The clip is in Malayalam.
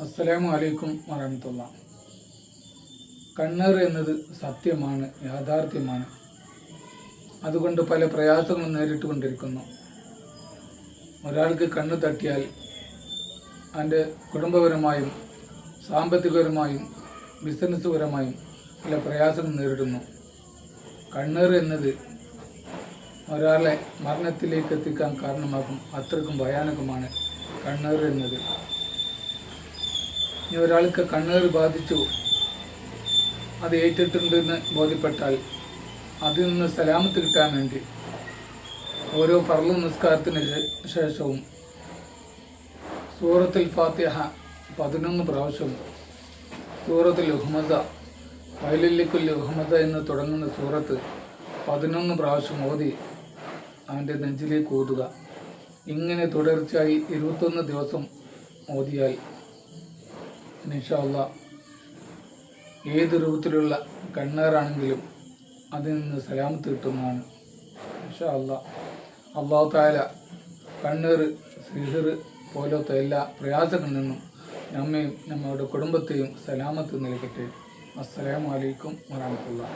അസ്സലാമു അലൈക്കും വറഹ്മത്തുള്ളാ. കണ്ണേറ് എന്നത് സത്യമാണ്, യാഥാർത്ഥ്യമാണ്. അതുകൊണ്ട് പല പ്രയാസങ്ങളും നേരിട്ട് കൊണ്ടിരിക്കുന്നു. ഒരാൾക്ക് കണ്ണ് തട്ടിയാൽ അതിൻ്റെ കുടുംബപരമായും സാമ്പത്തികപരമായും ബിസിനസ് പരമായും പല പ്രയാസങ്ങൾ നേരിടുന്നു. കണ്ണേറ് എന്നത് ഒരാളെ മരണത്തിലേക്ക് എത്തിക്കാൻ കാരണമാകും. അത്രയ്ക്കും ഭയാനകമാണ് കണ്ണേറ് എന്നത്. ഇനി ഒരാൾക്ക് കണ്ണേറ് ബാധിച്ചു, അത് ഏറ്റിട്ടുണ്ടെന്ന് ബോധ്യപ്പെട്ടാൽ അതിൽ നിന്ന് സലാമത്ത് കിട്ടാൻ വേണ്ടി ഓരോ ഫർള് നിസ്കാരത്തിന് ശേഷവും സൂറത്തുൽ ഫാത്തിഹ 11 പ്രാവശ്യവും സൂറത്തുൽ ഹുമസ വൈലില്ലിക്കുൽ ഹുമസ എന്ന് തുടങ്ങുന്ന സൂറത്ത് 11 പ്രാവശ്യം ഓതി അവൻ്റെ നെഞ്ചിലേക്ക് ഊതുക. ഇങ്ങനെ തുടർച്ചയായി 21 ദിവസം ഓതിയാൽ ഇൻഷാ അല്ലാഹ് ഏത് രൂപത്തിലുള്ള കണ്ണേറാണെങ്കിലും അതിൽ നിന്ന് സലാമത്ത് കിട്ടുന്നതാണ്. ഇൻഷാ അല്ലാഹ് അല്ലാഹു തആല കണ്ണേറ്, സിഹിർ പോലത്തെ എല്ലാ പ്രയാസങ്ങളിൽ നിന്നും നമ്മയും നമ്മുടെ കുടുംബത്തെയും സലാമത്ത് നൽകട്ടെ. അസ്സലാമു അലൈക്കും വറഹ്മത്തുള്ളാഹി.